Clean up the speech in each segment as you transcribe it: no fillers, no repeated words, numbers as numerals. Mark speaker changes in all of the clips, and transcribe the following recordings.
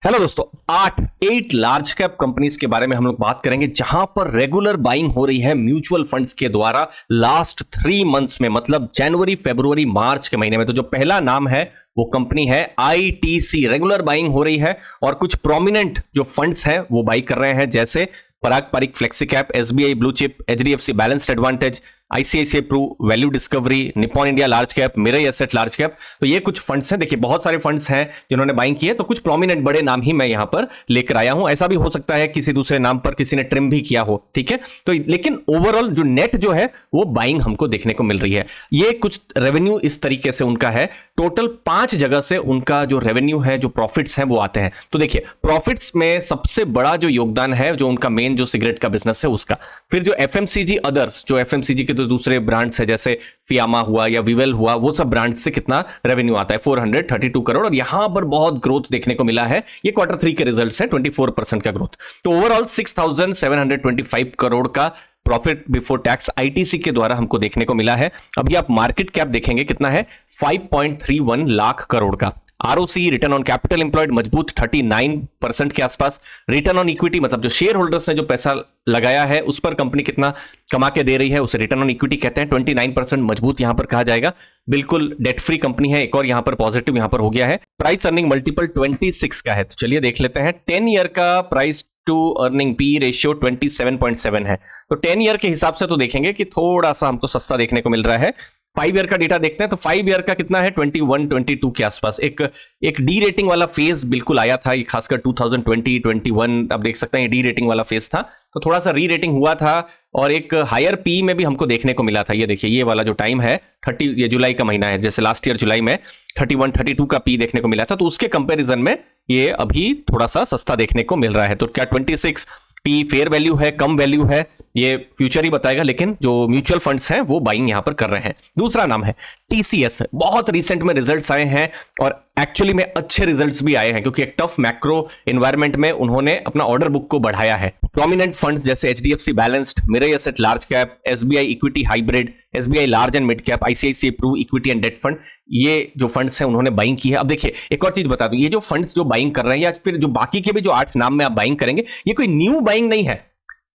Speaker 1: Hello दोस्तों, 8 large cap companies के बारे में हम लोग बात करेंगे जहां पर रेगुलर बाइंग हो रही है म्यूचुअल फंड्स के द्वारा लास्ट 3 मंथ्स में, मतलब जनवरी, फरवरी, मार्च के महीने में। तो जो पहला नाम है वो कंपनी है आईटीसी। रेगुलर बाइंग हो रही है और कुछ प्रोमिनेंट जो फंड्स हैं वो बाई कर रहे हैं, जैसे Parag Parikh flexi cap, SBI blue chip, HDFC balanced advantage, ICICI pru, value discovery, Nippon India large cap, Mirae asset large cap. तो ये कुछ फंड्स हैं। देखिए बहुत सारे फंड्स हैं जिन्होंने बाइंग किए, तो कुछ प्रोमिनेंट बड़े नाम ही मैं यहां पर लेकर आया हूं। ऐसा भी हो सकता है किसी दूसरे नाम पर किसी ने ट्रिम भी किया हो, ठीक है। तो लेकिन ओवरऑल जो नेट जो है वो बाइंग हमको देखने को मिल रही है। ये कुछ रेवेन्यू इस तरीके से उनका है, टोटल 5 जगह से उनका जो रेवेन्यू है, जो प्रॉफिट्स हैं वो आते हैं। तो देखिए प्रॉफिट्स में सबसे बड़ा जो योगदान है जो उनका मेन जो सिगरेट का बिजनेस है उसका, फिर जो एफएमसीजी अदर्स, जो एफएमसीजी के तो दूसरे ब्रांड्स है जैसे फियामा हुआ या विवेल हुआ, वो सब ब्रांड्स से कितना रेवेन्यू आता है 432 करोड़। और यहां पर बहुत ग्रोथ देखने को मिला है। ये Q3 के रिजल्ट्स हैं, 24% का ग्रोथ। तो ओवरऑल 6725 करोड़ का प्रॉफिट बिफोर टैक्स आईटीसी के द्वारा हमको देखने को मिला है। अभी आप मार्केट कैप देखेंगे कितना है, 5.31 लाख करोड़ का। ROC, return on capital employed, मजबूत 39% के आसपास। रिटर्न ऑन इक्विटी, मतलब जो शेयर होल्डर्स ने जो पैसा लगाया है उस पर कंपनी कितना कमा के दे रही है, उसे रिटर्न ऑन इक्विटी कहते हैं। 29% मजबूत यहां पर कहा जाएगा। बिल्कुल डेट फ्री कंपनी है। एक और यहां पर पॉजिटिव यहां पर हो गया है। प्राइस अर्निंग मल्टीपल 26 का है। तो चलिए देख लेते हैं। 10 ईयर का price to earning P ratio 27.7 है। तो 10 ईयर के हिसाब से तो देखेंगे कि थोड़ा सा हमको सस्ता देखने को मिल रहा है। 5 ईयर का डेटा देखते हैं तो 5 ईयर का कितना है, 21-22 के आसपास। एक डी रेटिंग वाला फेज बिल्कुल आया था, ये खासकर 2020-21 आप देख सकते हैं, ये डी रेटिंग वाला फेज था। तो थोड़ा सा री रेटिंग हुआ था और एक हायर पी में भी हमको देखने को मिला था। ये देखिए, ये वाला जो टाइम है 30, ये जुलाई का महीना है, जैसे लास्ट ईयर जुलाई में 31-32 का पी देखने को मिला था। तो उसके कंपेरिजन में ये अभी थोड़ा सा सस्ता देखने को मिल रहा है। तो क्या 26 पी फेयर वैल्यू है, कम वैल्यू है, ये फ्यूचर ही बताएगा, लेकिन जो म्यूचुअल फंड्स हैं वो बाइंग यहां पर कर रहे हैं। दूसरा नाम है टीसीएस। बहुत रिसेंट में रिजल्ट्स आए हैं और एक्चुअली में अच्छे रिजल्ट्स भी आए हैं, क्योंकि एक टफ मैक्रो एनवायरनमेंट में उन्होंने अपना ऑर्डर बुक को बढ़ाया है। प्रोमिनेंट फंड्स जैसे HDFC balanced, Mirae asset large cap, SBI equity hybrid, SBI large and mid cap, ICICI pru equity and debt fund, ये जो फंड्स हैं उन्होंने बाइंग की है। अब देखिए एक और चीज बता दूं, ये जो फंड्स जो बाइंग कर रहे हैं या फिर जो बाकी के भी जो 8 नाम में आप बाइंग करेंगे, ये कोई न्यू बाइंग नहीं है।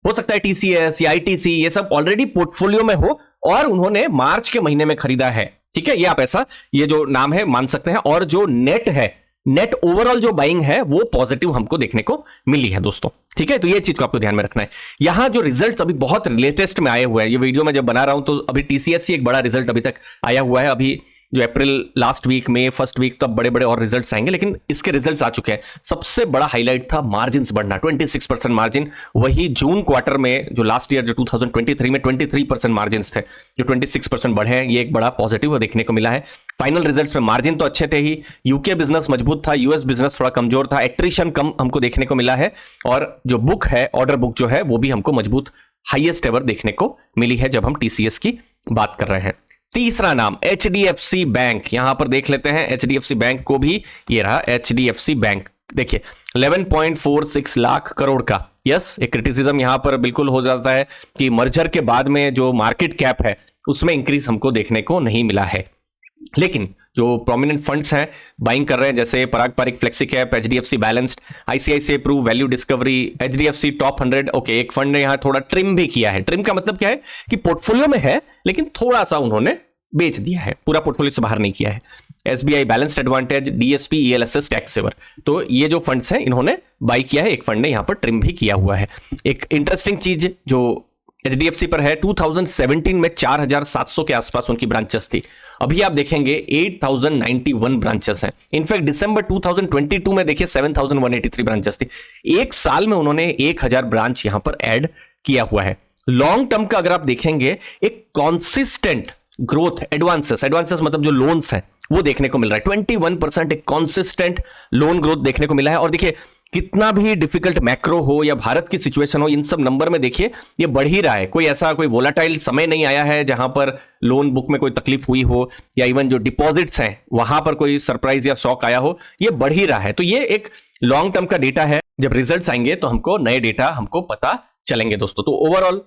Speaker 1: हो सकता है टीसीएस या आईटीसी ये सब ऑलरेडी पोर्टफोलियो में हो और उन्होंने मार्च के महीने में खरीदा है, ठीक है। ये आप ऐसा, ये जो नाम है मान सकते हैं। और जो नेट है, नेट ओवरऑल जो बाइंग है वो पॉजिटिव हमको देखने को मिली है दोस्तों, ठीक है। तो ये चीज को आपको ध्यान में रखना है। यहां जो रिजल्ट्स अभी बहुत लेटेस्ट में आए हुए हैं, ये वीडियो में जब बना रहा हूं तो अभी टीसीएस से एक बड़ा रिजल्ट अभी तक आया हुआ है। अभी जो अप्रैल लास्ट वीक में फर्स्ट वीक तब बड़े बड़े और रिजल्ट्स आएंगे, लेकिन इसके रिजल्ट्स आ चुके हैं। सबसे बड़ा हाईलाइट था मार्जिन बढ़ना, 26% मार्जिन। वही जून क्वार्टर में जो लास्ट ईयर जो 2023 में 23% मार्जिन थे, जो 26% बढ़े हैं, ये एक बड़ा पॉजिटिव देखने को मिला है। फाइनल रिजल्ट्स में मार्जिन तो अच्छे थे ही, यूके बिजनेस मजबूत था, यूएस बिजनेस थोड़ा कमजोर था, एट्रिशन कम हमको देखने को मिला है। और जो बुक है, ऑर्डर बुक जो है वो भी हमको मजबूत हाईएस्ट एवर देखने को मिली है जब हम टीसीएस की बात कर रहे हैं। तीसरा नाम एचडीएफसी बैंक, यहां पर देख लेते हैं एचडीएफसी बैंक को भी। ये रहा एचडीएफसी बैंक, देखिए 11.46 लाख करोड़ का। यस, एक क्रिटिसिज्म यहां पर बिल्कुल हो जाता है कि मर्जर के बाद में जो मार्केट कैप है उसमें इंक्रीज हमको देखने को नहीं मिला है। लेकिन जो प्रोमिनेंट फंड्स हैं बाइंग कर रहे हैं, जैसे Parag Parikh flexi cap, HDFC balanced, ICICI pru, value discovery, HDFC top 100। Okay, एक फंड ने यहां थोड़ा ट्रिम भी किया है। ट्रिम का मतलब क्या है कि पोर्टफोलियो में है लेकिन थोड़ा सा उन्होंने बेच दिया है, पूरा पोर्टफोलियो से बाहर नहीं किया है। SBI balanced advantage, DSP, ELSS, tax saver, तो ये जो फंड्स हैं इन्होंने बाई किया है। एक फंड ने यहां पर ट्रिम भी किया हुआ है। एक इंटरेस्टिंग चीज जो एचडीएफसी पर है, 2017 में 4700 के आसपास उनकी ब्रांचेस थी। अभी आप देखेंगे 8091 ब्रांचेस हैं। इनफैक्ट दिसंबर 2022 में देखिए 7183 ब्रांचेस थी। एक साल में उन्होंने 1000 ब्रांच यहां पर ऐड किया हुआ है। लॉन्ग टर्म का अगर आप देखेंगे, एक कॉन्सिस्टेंट ग्रोथ, एडवांसेस मतलब जो लोन्स हैं वो देखने को मिल रहा है। 21% एक कॉन्सिस्टेंट लोन ग्रोथ देखने को मिला है। और देखिए कितना भी डिफिकल्ट मैक्रो हो या भारत की सिचुएशन हो, इन सब नंबर में देखिए ये बढ़ ही रहा है। कोई ऐसा कोई वोलाटाइल समय नहीं आया है जहां पर लोन बुक में कोई तकलीफ हुई हो या इवन जो डिपॉजिट्स हैं वहां पर कोई सरप्राइज या शॉक आया हो, ये बढ़ ही रहा है। तो ये एक लॉन्ग टर्म का डेटा है। जब रिजल्ट्स आएंगे तो हमको नए डेटा हमको पता चलेंगे दोस्तों। तो ओवरऑल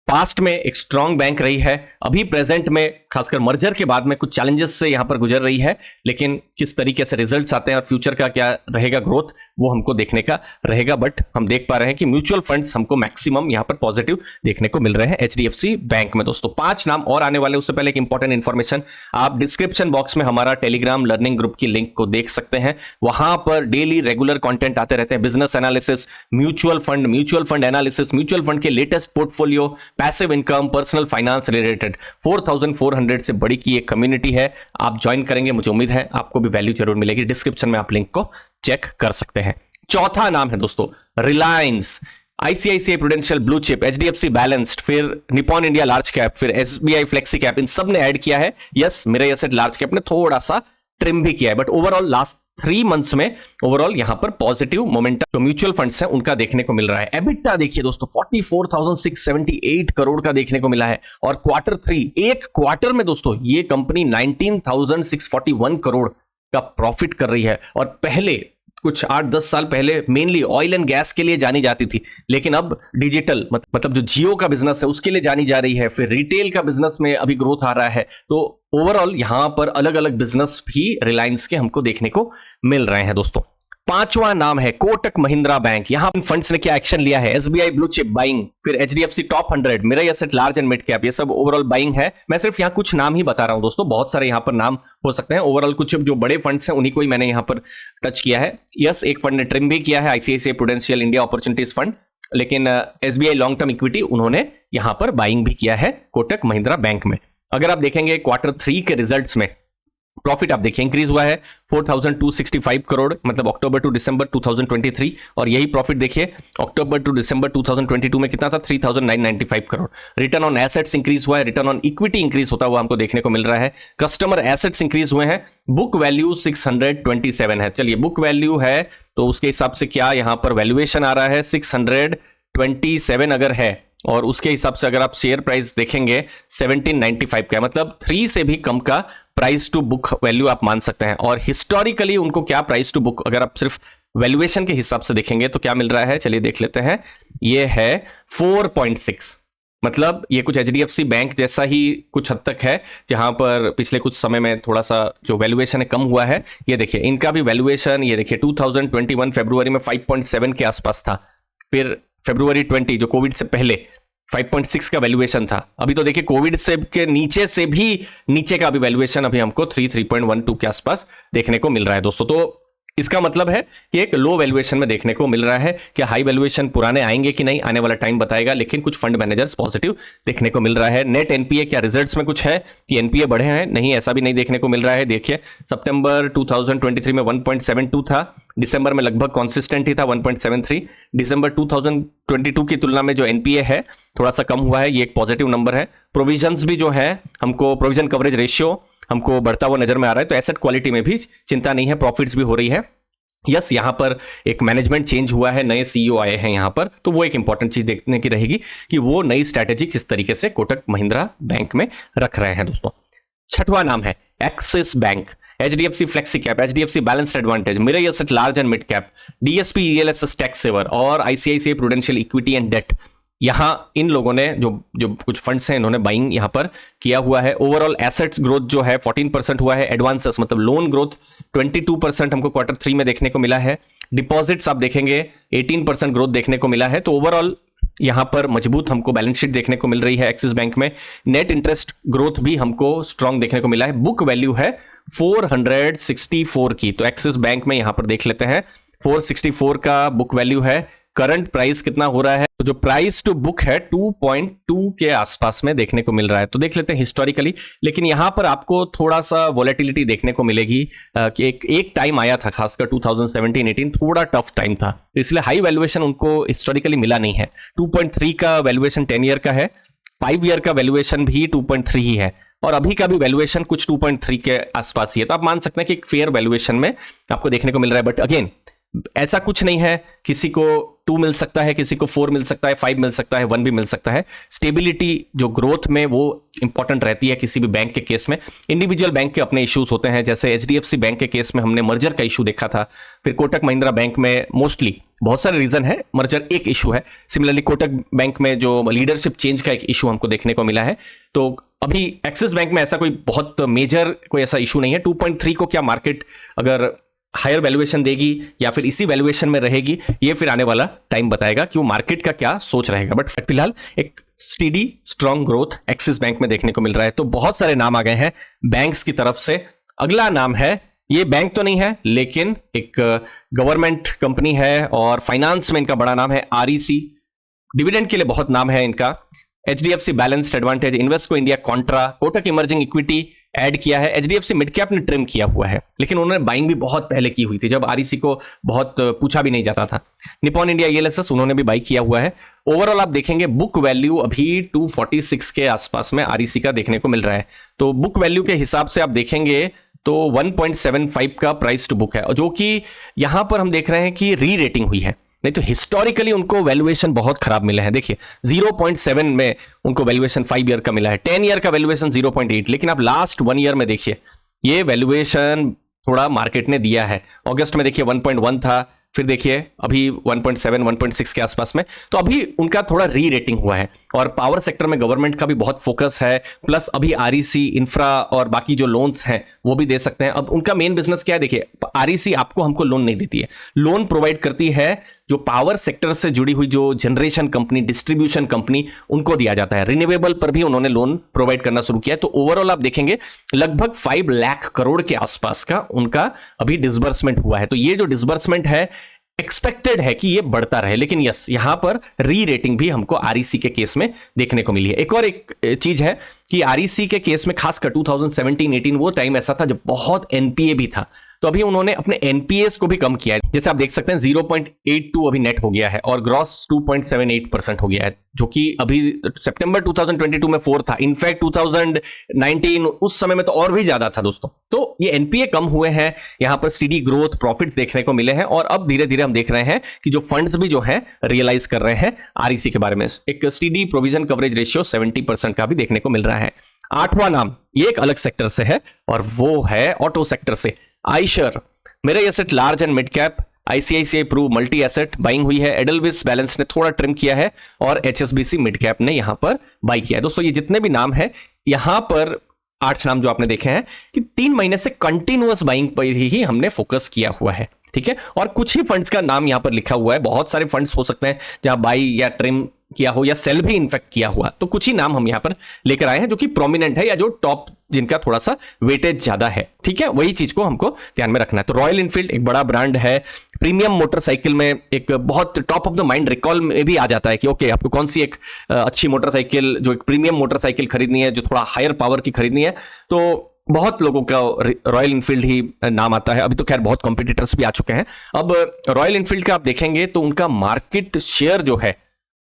Speaker 1: पास्ट में एक स्ट्रांग बैंक रही है, अभी प्रेजेंट में खासकर मर्जर के बाद में कुछ चैलेंजेस से यहां पर गुजर रही है, लेकिन किस तरीके से रिजल्ट्स आते हैं और फ्यूचर का क्या रहेगा ग्रोथ, वो हमको देखने का रहेगा। बट हम देख पा रहे हैं कि म्यूचुअल फंड्स हमको मैक्सिमम यहां पर पॉजिटिव देखने को मिल रहे हैं एचडीएफसी बैंक में। दोस्तों 5 नाम और आने वाले, उससे पहले एक इंपॉर्टेंट इंफॉर्मेशन, आप डिस्क्रिप्शन बॉक्स में हमारा टेलीग्राम लर्निंग ग्रुप की लिंक को देख सकते हैं। वहां पर डेली रेगुलर कंटेंट आते रहते हैं, business analysis, mutual fund analysis, mutual fund के latest portfolio, passive income, personal finance related 4400 से बड़ी की एक कम्युनिटी है। आप ज्वाइन करेंगे, मुझे उम्मीद है आपको भी वैल्यू जरूर मिलेगी। डिस्क्रिप्शन में आप लिंक को चेक कर सकते हैं। चौथा नाम है दोस्तों Reliance, ICICI prudential blue chip, HDFC balanced, फिर निपॉन इंडिया लार्ज कैप, फिर एसबीआई फ्लेक्सी कैप, इन सब ने ऐड किया है। यस, मेरा एसेट लार्ज कैप ने थोड़ा सा ट्रिम भी किया है, बट ओवरऑल लास्ट 3 मंथ्स में ओवरऑल यहां पर पॉजिटिव मोमेंटम जो म्यूचुअल फंड्स हैं उनका देखने को मिल रहा है। एबिटा देखिए दोस्तों 44,678 करोड़ का देखने को मिला है, और क्वार्टर 3, एक क्वार्टर में दोस्तों ये कंपनी 19,641 करोड़ का प्रॉफिट कर रही है। और पहले कुछ 8-10 साल पहले मेनली ऑयल एंड गैस के लिए जानी जाती थी, लेकिन अब डिजिटल मतलब जो जियो का बिजनेस है उसके लिए जानी जा रही है, फिर रिटेल का बिजनेस में अभी ग्रोथ आ रहा है। तो ओवरऑल यहां पर अलग अलग बिजनेस भी रिलायंस के हमको देखने को मिल रहे हैं दोस्तों। 5वां नाम है कोटक महिंद्रा बैंक। यहां फंड्स ने क्या एक्शन लिया है, एसबीआई ब्लू चिप बाइंग, फिर HDFC top 100, Mirae asset large and mid cap, ये सब ओवरऑल बाइंग है। मैं सिर्फ यहां कुछ नाम ही बता रहा हूं दोस्तों, बहुत सारे यहां पर नाम हो सकते हैं। ओवरऑल कुछ जो बड़े फंड्स हैं उन्हीं को ही मैंने यहां पर टच किया है। यस, एक फंड ने ट्रिम भी किया है, ICICI prudential India opportunities fund, लेकिन एसबीआई लॉन्ग टर्म इक्विटी उन्होंने यहां पर बाइंग भी किया है कोटक महिंद्रा बैंक में। अगर आप देखेंगे क्वार्टर 3 के रिजल्ट्स में प्रॉफिट आप देखिए इंक्रीज हुआ है 4,265 करोड़, मतलब अक्टूबर टू दिसंबर 2023, और यही प्रॉफिट देखिए अक्टूबर टू दिसंबर 2022 में कितना था, 3,995 crore. Return on assets increase हुआ है, रिटर्न ऑन इक्विटी इंक्रीज होता हुआ हमको देखने को मिल रहा है, कस्टमर एसेट्स इंक्रीज हुए हैं, बुक वैल्यू 627 है। चलिए बुक वैल्यू है तो उसके हिसाब से क्या यहां पर वैल्यूएशन आ रहा है 627 अगर है, और उसके हिसाब से अगर आप शेयर प्राइस देखेंगे 1795 का, मतलब 3 से भी कम का प्राइस टू बुक वैल्यू आप मान सकते हैं। और हिस्टोरिकली उनको क्या प्राइस टू बुक, अगर आप सिर्फ वैल्यूएशन के हिसाब से देखेंगे तो क्या मिल रहा है, चलिए देख लेते हैं। ये है 4.6, मतलब ये कुछ एचडीएफसी बैंक जैसा ही कुछ हद तक है, जहां पर पिछले कुछ समय में थोड़ा सा जो वैल्यूएशन है कम हुआ है। ये देखिए इनका भी वैल्यूएशन, ये देखिए 2021 फरवरी में 5.7 के आसपास था, फिर फरवरी 20 जो कोविड से पहले 5.6 का वैल्यूएशन था। अभी तो देखिए कोविड से के नीचे से भी नीचे का अभी वैल्यूएशन अभी हमको 3.12 के आसपास देखने को मिल रहा है दोस्तों। तो इसका मतलब है कि एक लो वैल्यूएशन में देखने को मिल रहा है। कि हाई वैल्यूएशन पुराने आएंगे कि नहीं, आने वाला टाइम बताएगा, लेकिन कुछ फंड मैनेजर्स पॉजिटिव देखने को मिल रहा है। नेट एनपीए क्या रिजल्ट्स में कुछ है कि एनपीए बढ़े हैं, नहीं, ऐसा भी नहीं देखने को मिल रहा है। देखिए सितंबर 2023 में 1.72 था, दिसंबर में लगभग कॉन्सिस्टेंट ही था 1.73, दिसंबर 2022 की तुलना में जो एनपीए है थोड़ा सा कम हुआ है, ये एक पॉजिटिव नंबर है। प्रोविजंस भी जो है हमको, प्रोविजन कवरेज रेशियो हमको बढ़ता हुआ नजर में आ रहा है। तो एसेट क्वालिटी में भी चिंता नहीं है, प्रॉफिट्स भी हो रही है। यस, यहां पर एक मैनेजमेंट चेंज हुआ है, नए सीईओ आए हैं यहां पर, तो वो एक इंपॉर्टेंट चीज देखने की रहेगी कि वो नई स्ट्रैटेजी किस तरीके से कोटक महिंद्रा बैंक में रख रहे हैं दोस्तों। 6वां नाम है Axis Bank, HDFC flexi cap, HDFC balanced advantage, Mirae asset large and mid cap, DSP ELSS tax saver, और ICICI Prudential equity and debt. यहां इन लोगों ने जो कुछ फंड्स हैं इन्होंने बाइंग यहां पर किया हुआ है। ओवरऑल एसेट्स ग्रोथ जो है 14% हुआ है, एडवांसेस मतलब लोन ग्रोथ 22% हमको क्वार्टर 3 में देखने को मिला है, डिपॉजिट्स आप देखेंगे 18% ग्रोथ देखने को मिला है। तो ओवरऑल यहां पर मजबूत हमको बैलेंस शीट देखने को मिल रही है एक्सिस बैंक में। नेट इंटरेस्ट ग्रोथ भी हमको स्ट्रांग देखने को मिला है। बुक वैल्यू है 464 की, तो एक्सिस बैंक में यहां पर देख लेते हैं 464 का बुक वैल्यू है। करंट प्राइस कितना हो रहा है, तो जो प्राइस टू बुक है 2.2 के आसपास में देखने को मिल रहा है। तो देख लेते हैं हिस्टोरिकली, लेकिन यहां पर आपको थोड़ा सा वॉलेटिलिटी देखने को मिलेगी कि एक टाइम आया था, खासकर 2017-18 थोड़ा टफ टाइम था, तो इसलिए हाई वैल्यूएशन उनको हिस्टोरिकली मिला नहीं है। 2.3 का वैल्यूएशन 10 ईयर का है, 5 ईयर का वैल्यूएशन भी 2.3 ही है, और अभी का भी वैल्यूएशन कुछ 2.3 के आसपास ही है। तो आप मान सकते हैं कि एक फेयर वैल्यूएशन में आपको देखने को मिल रहा है। बट अगेन ऐसा कुछ नहीं है किसी को 2 मिल सकता है, किसी को 4 मिल सकता है, 5 मिल सकता है, 1 भी मिल सकता है। स्टेबिलिटी जो ग्रोथ में वो इंपॉर्टेंट रहती है किसी भी बैंक के केस में। इंडिविजुअल बैंक के अपने इश्यूज होते हैं, जैसे HDFC बैंक के केस में हमने मर्जर का इशू देखा था। फिर कोटक महिंद्रा बैंक में मोस्टली बहुत सारे रीजन है, मर्जर एक इशू है। सिमिलरली कोटक बैंक में जो लीडरशिप चेंज का एक इशू हमको देखने को मिला है। तो अभी एक्सिस बैंक में ऐसा कोई बहुत मेजर कोई ऐसा इशू नहीं है। 2.3 को क्या मार्केट अगर हायर वैल्यूएशन देगी या फिर इसी वैल्यूएशन में रहेगी, ये फिर आने वाला टाइम बताएगा कि वो मार्केट का क्या सोच रहेगा। बट फिलहाल एक steady strong growth axis bank में देखने को मिल रहा है। तो बहुत सारे नाम आ गए हैं बैंक्स की तरफ से। अगला नाम है, ये बैंक तो नहीं है लेकिन एक गवर्नमेंट कंपनी है और फाइनेंस में इनका बड़ा नाम है REC। डिविडेंड के लिए बहुत नाम है इनका। HDFC balanced advantage, Invesco India, Contra, Kotak emerging equity add किया है। HDFC मिड कैप ने ट्रिम किया हुआ है, लेकिन उन्होंने बाइंग भी बहुत पहले की हुई थी जब REC को बहुत पूछा भी नहीं जाता था। निपॉन इंडिया ELSS उन्होंने भी बाई किया हुआ है। ओवरऑल आप देखेंगे बुक वैल्यू अभी 246 के आसपास में REC का देखने को मिल रहा है। तो बुक वैल्यू के हिसाब से आप देखेंगे तो 1.75 का प्राइस टू बुक है, जो कि यहां पर हम देख रहे हैं कि री रेटिंग हुई है। नहीं तो हिस्टोरिकली उनको वैल्यूएशन बहुत खराब मिले हैं। देखिए 0.7 में उनको वैल्यूएशन 5 ईयर का मिला है, 10 ईयर का वैल्यूएशन 0.8, लेकिन आप लास्ट 1 ईयर में देखिए ये वैल्यूएशन थोड़ा मार्केट ने दिया है। अगस्त में देखिए 1.1 था, फिर देखिए अभी 1.7 1.6 के आसपास में। तो अभी उनका थोड़ा री रेटिंग हुआ है और पावर सेक्टर में गवर्नमेंट का भी बहुत फोकस है। प्लस अभी REC इंफ्रा और बाकी जो लोन्स हैं वो भी दे सकते हैं। अब उनका मेन बिजनेस क्या है, देखिए REC आपको हमको लोन नहीं देती है, लोन प्रोवाइड करती है जो पावर सेक्टर से जुड़ी हुई जो जनरेशन कंपनी, डिस्ट्रीब्यूशन कंपनी, उनको दिया जाता है। रिन्यूएबल पर भी उन्होंने लोन प्रोवाइड करना शुरू किया है। तो ओवरऑल आप देखेंगे लगभग 5 लाख करोड़ के आसपास का उनका अभी डिसबर्समेंट हुआ है। तो ये जो डिसबर्समेंट है एक्सपेक्टेड है कि ये बढ़ता रहे, लेकिन यस यहां पर री रेटिंग भी हमको REC के केस में देखने को मिली है। एक और एक चीज है कि REC के केस में खासकर 2017-18 वो टाइम ऐसा था जब बहुत NPA भी था। तो अभी उन्होंने अपने NPAs को भी कम किया है। जैसे आप देख सकते हैं 0.82 अभी नेट हो गया है और ग्रॉस 2.78% हो गया है, जो कि अभी सितंबर 2022 में 4 था। इनफैक्ट 2019 उस समय में तो और भी ज्यादा था दोस्तों। तो ये NPA कम हुए हैं, यहां पर स्टीडी ग्रोथ, प्रॉफिट्स देखने को मिले हैं और अब धीरे धीरे हम देख रहे हैं कि जो फंड्स भी जो है रियलाइज कर रहे हैं REC के बारे में। एक स्टीडी प्रोविजन कवरेज रेशियो 70% का भी देखने को मिल रहा है। 8वां नाम ये एक अलग सेक्टर से है और वो है ऑटो सेक्टर से। Eicher, Mirae asset large and mid cap, ICICI pru multi asset buying हुई है। एडलविस बैलेंस ने थोड़ा ट्रिम किया है और HSBC मिड कैप ने यहां पर बाई किया है। दोस्तों ये जितने भी नाम है यहां पर 8 नाम जो आपने देखे हैं कि 3 महीने से कंटिन्यूअस बाइंग पर ही हमने फोकस किया हुआ है, ठीक है। और कुछ ही फंड्स का नाम यहां पर लिखा हुआ है, बहुत सारे फंड्स हो सकते हैं जहां बाई या ट्रिम किया हो या सेल भी इनफेक्ट किया हुआ। तो कुछ ही नाम हम यहां पर लेकर आए हैं जो कि प्रोमिनेंट है या जो टॉप, जिनका थोड़ा सा वेटेज ज्यादा है, ठीक है। वही चीज को हमको ध्यान में रखना है। तो रॉयल इनफील्ड एक बड़ा ब्रांड है, प्रीमियम मोटरसाइकिल में एक बहुत top of the mind recall में भी आ जाता है कि ओके आपको कौन सी एक अच्छी मोटरसाइकिल, जो एक प्रीमियम मोटरसाइकिल खरीदनी है, जो थोड़ा हायर पावर की खरीदनी है। तो बहुत लोगों का रॉयल इनफील्ड ही नाम आता है। अभी तो खैर बहुत कॉम्पिटिटर्स भी आ चुके हैं। अब रॉयल इनफील्ड का आप देखेंगे तो उनका मार्केट शेयर जो है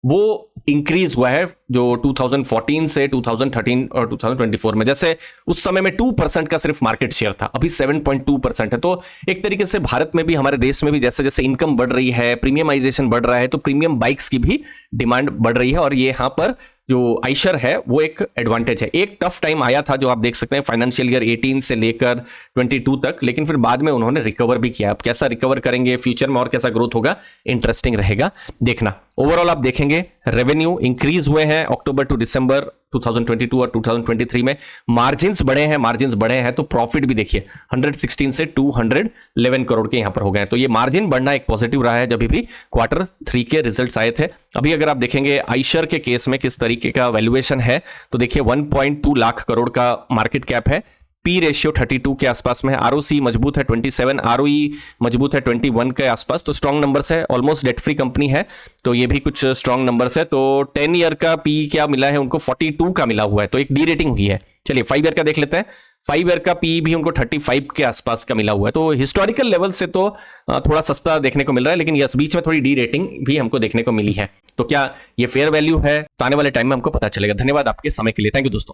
Speaker 1: वो इंक्रीज हुआ है, जो 2014 से 2013 और 2024 में। जैसे उस समय में 2% का सिर्फ मार्केट शेयर था, अभी 7.2% है। तो एक तरीके से भारत में भी, हमारे देश में भी जैसे जैसे इनकम बढ़ रही है, प्रीमियमाइजेशन बढ़ रहा है, तो प्रीमियम बाइक्स की भी डिमांड बढ़ रही है और ये यहाँ पर जो आइशर है वो एक एडवांटेज है। एक टफ टाइम आया था जो आप देख सकते हैं फाइनेंशियल ईयर 18 से लेकर 22 तक, लेकिन फिर बाद में उन्होंने रिकवर भी किया। अब कैसा रिकवर करेंगे फ्यूचर में और कैसा ग्रोथ होगा, इंटरेस्टिंग रहेगा देखना। ओवरऑल आप देखेंगे रेवेन्यू इंक्रीज हुए हैं अक्टूबर टू दिसंबर 2022 और 2023 में। मार्जिन्स बढ़े हैं तो प्रॉफिट भी देखिए 116 से 211 करोड़ के यहां पर हो गए हैं। तो ये मार्जिन बढ़ना एक पॉजिटिव रहा है जब भी Q3 के रिजल्ट्स आए थे। अभी अगर आप देखेंगे आइशर के केस में किस तरीके का वैल्यूएशन है तो देखिए 1.2 लाख करोड़ का मार्केट कैप है, पी रेशियो 32 के आसपास में है, ROC मजबूत है 27, ROE मजबूत है 21 के आसपास। तो स्ट्रॉन्ग नंबर्स है, ऑलमोस्ट डेट फ्री कंपनी है, तो ये भी कुछ स्ट्रॉन्ग नंबर्स है। तो 10 ईयर का पी क्या मिला है उनको, 42 का मिला हुआ है, तो एक डी रेटिंग हुई है। चलिए 5 ईयर का देख लेते हैं। 5 ईयर का पी भी उनको 35 के आसपास का मिला हुआ है। तो हिस्टोरिकल लेवल से तो थोड़ा सस्ता देखने को मिल रहा है, लेकिन यस बीच में थोड़ी डी रेटिंग भी हमको देखने को मिली है। तो क्या ये फेयर वैल्यू है, तो आने वाले टाइम में हमको पता चलेगा। धन्यवाद आपके समय के लिए, थैंक यू दोस्तों।